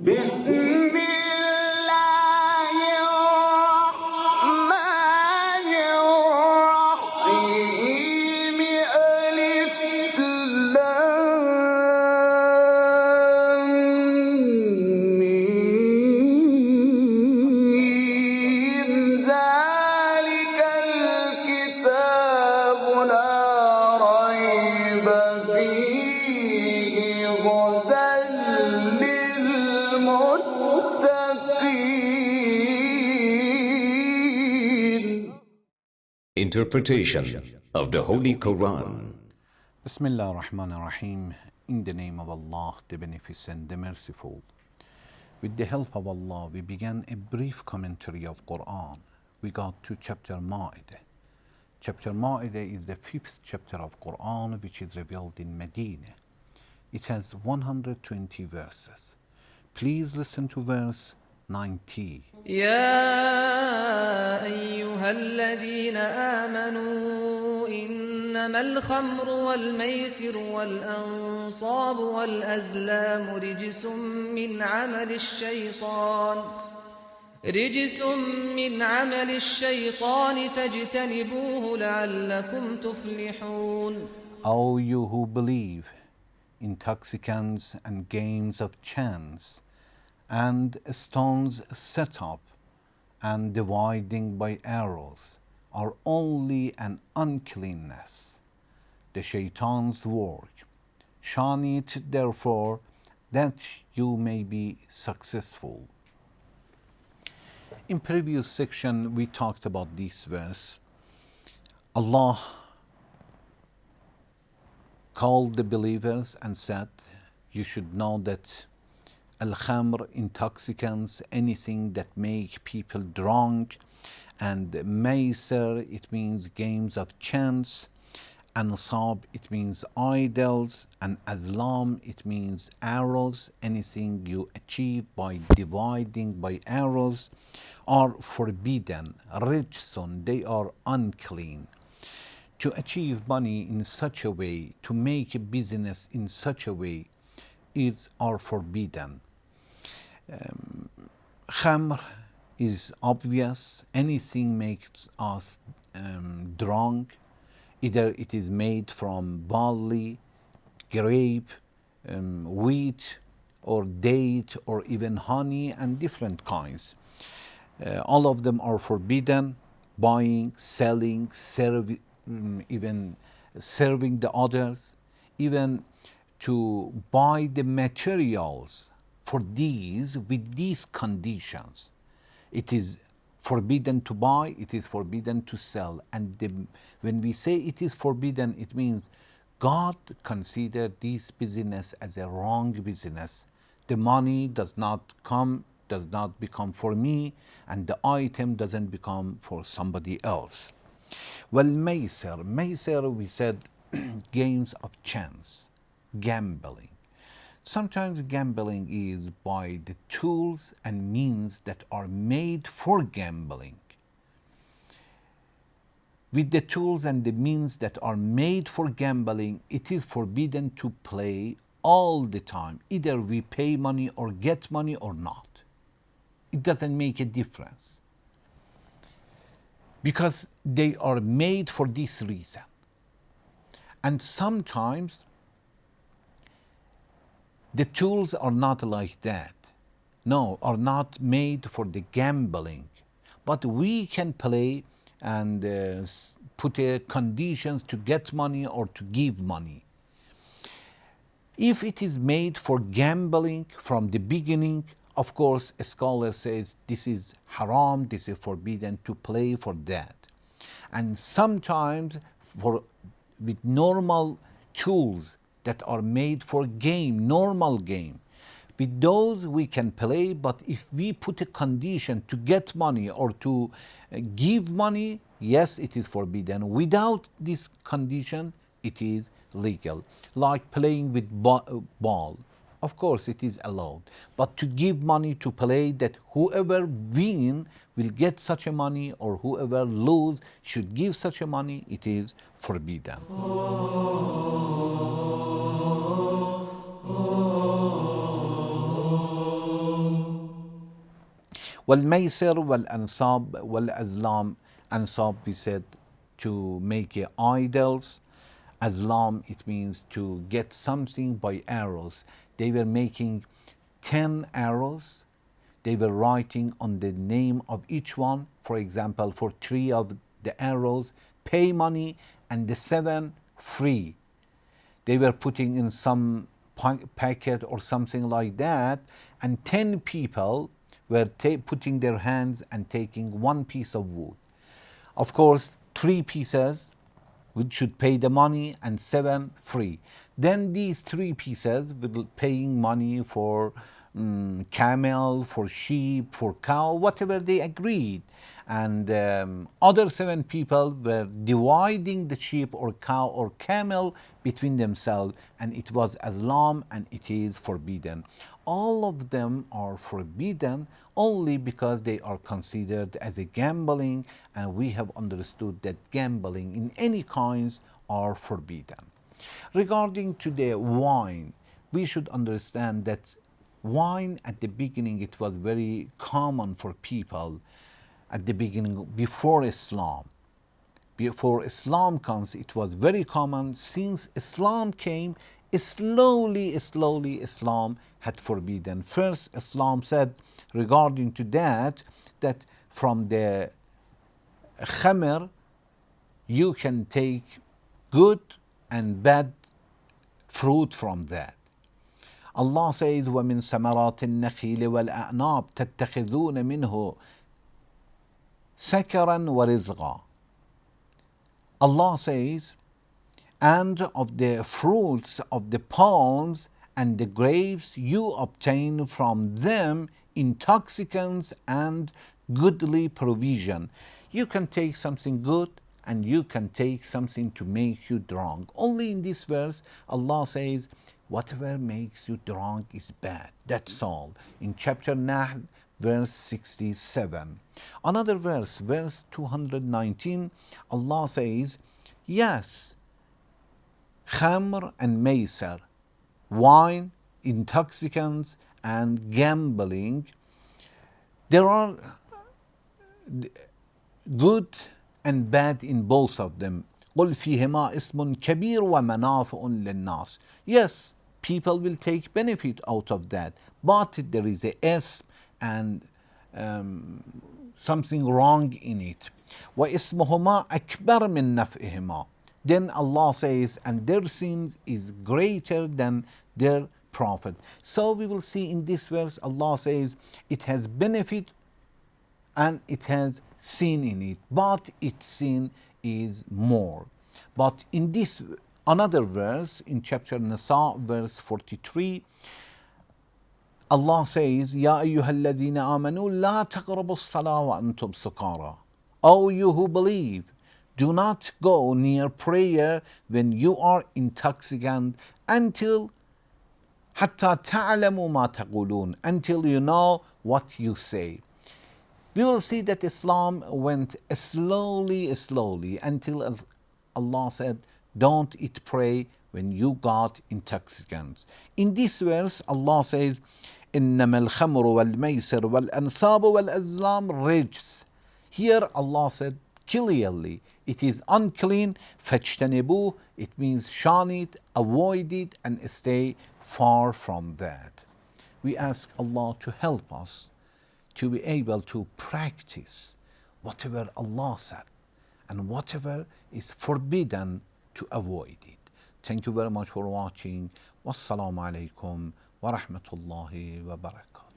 بسم الله الرحمن الرحيم ألف لام ميم ذلك الكتاب لا ريب فيه هدى للمتقين. Interpretation of the Holy Quran. Bismillah ar-Rahman ar-Rahim. In the name of Allah, the Beneficent, the Merciful. With the help of Allah, we began a brief commentary of Quran. We got to chapter Maeda. Chapter Maeda is the 5th chapter of Quran, which is revealed in Medina. It has 120 verses. Please listen to verse 90. يا أيها الذين آمنوا إنما الخمر والميسر والأنصاب والأزلام رجس من عمل الشيطان فاجتنبوه لعلكم تفلحون. O you who believe, intoxicants and games of chance, and stones set up, and dividing by arrows, are only an uncleanness, the shaitan's work. Shun it therefore, that you may be successful. In previous section we talked about this verse. Allah called the believers and said, you should know that al-khamr, intoxicants, anything that make people drunk, and maisir, it means games of chance, ansab, it means idols, and azlam, it means arrows, anything you achieve by dividing by arrows, are forbidden. Rijsun, they are unclean. To achieve money in such a way, to make a business in such a way, are forbidden. Khamr is obvious. Anything makes us drunk. Either it is made from barley, grape, wheat, or date, or even honey, and different kinds. All of them are forbidden. Buying, selling, even serving the others, even to buy the materials for these with these conditions. It is forbidden to buy, it is forbidden to sell. And when we say it is forbidden, it means God considered this business as a wrong business. The money does not become for me, and the item doesn't become for somebody else. Well, maisir, we said games of chance, gambling. Sometimes gambling is by the tools and means that are made for gambling. With the tools and the means that are made for gambling, it is forbidden to play all the time. Either we pay money or get money or not. It doesn't make a difference, because they are made for this reason. And sometimes the tools are not like that. No, are not made for the gambling. But we can play and put conditions to get money or to give money. If it is made for gambling from the beginning, of course, a scholar says this is haram, this is forbidden to play for that. And sometimes with normal tools that are made for game, normal game, with those we can play, but if we put a condition to get money or to give money, yes, it is forbidden. Without this condition, it is legal. Like playing with ball. Of course, it is allowed. But to give money to play, that whoever win will get such a money, or whoever lose should give such a money, it is forbidden. والميسر والأنصاب والأزلام. Ansab we said to make idols. Azlam it means to get something by arrows. They were making 10 arrows. They were writing on the name of each one. For example, for 3 of the arrows, pay money, and the 7 free. They were putting in some packet or something like that, and 10 people were putting their hands and taking 1 piece of wood. Of course, 3 pieces which should pay the money and 7 free. Then these 3 pieces with paying money for camel, for sheep, for cow, whatever they agreed. And other 7 people were dividing the sheep or cow or camel between themselves, and it was Islam and it is forbidden. All of them are forbidden only because they are considered as a gambling, and we have understood that gambling in any kinds are forbidden. Regarding to the wine, we should understand that wine at the beginning it was very common for people at the beginning before Islam. Before Islam comes, it was very common. Since Islam came, slowly Islam had forbidden. First, Islam said regarding to that from the khamr you can take good and bad fruit from that. Allah says, وَمِن ثَمَرَاتِ النَّخِيلِ وَالْأَعْنَابِ تَتَّخِذُونَ مِنْهُ سَكَرًا وَرِزْقًا. Allah says, and of the fruits of the palms and the grapes you obtain from them intoxicants and goodly provision. You can take something good and you can take something to make you drunk. Only in this verse Allah says whatever makes you drunk is bad. That's all. In chapter Nahl, verse 67. Another verse, verse 219, Allah says, yes, khamr and maysar, wine, intoxicants, and gambling, there are good and bad in both of them. قُلْ فِيهِمَا اسْمٌ كَبِيرٌ وَمَنَافِعٌ لِلنَّاسِ. Yes, people will take benefit out of that, but there is a ism and something wrong in it. وَإِسْمُهُمَا أَكْبَرُ مِنْ نَفْعِهِمَا. Then Allah says, and their sins is greater than their profit. So we will see in this verse, Allah says it has benefit and it has sin in it, but its sin is more. But in this another verse, in chapter Nisa, verse 43, Allah says, يَا أَيُّهَا الَّذِينَ آمَنُوا لَا تَقْرَبُوا الصَّلَاةَ وَأَنْتُمْ سُكَارَى. O you who believe, do not go near prayer when you are intoxicant until حَتَّى تَعْلَمُوا مَا تَقُولُونَ, until you know what you say. We will see that Islam went slowly until Allah said, don't eat prey when you got intoxicants. In this verse, Allah says, إِنَّمَا الْخَمْرُ وَالْمَيْسِرُ وَالْأَنْصَابُ وَالْأَزْلَامُ رِجْسٌ. Here Allah said clearly, it is unclean. فَاجْتَنِبُوهُ, it means shun it, avoid it, and stay far from that. We ask Allah to help us to be able to practice whatever Allah said and whatever is forbidden to avoid it. Thank you very much for watching. Wassalamu alaikum wa rahmatullahi wa barakatuh.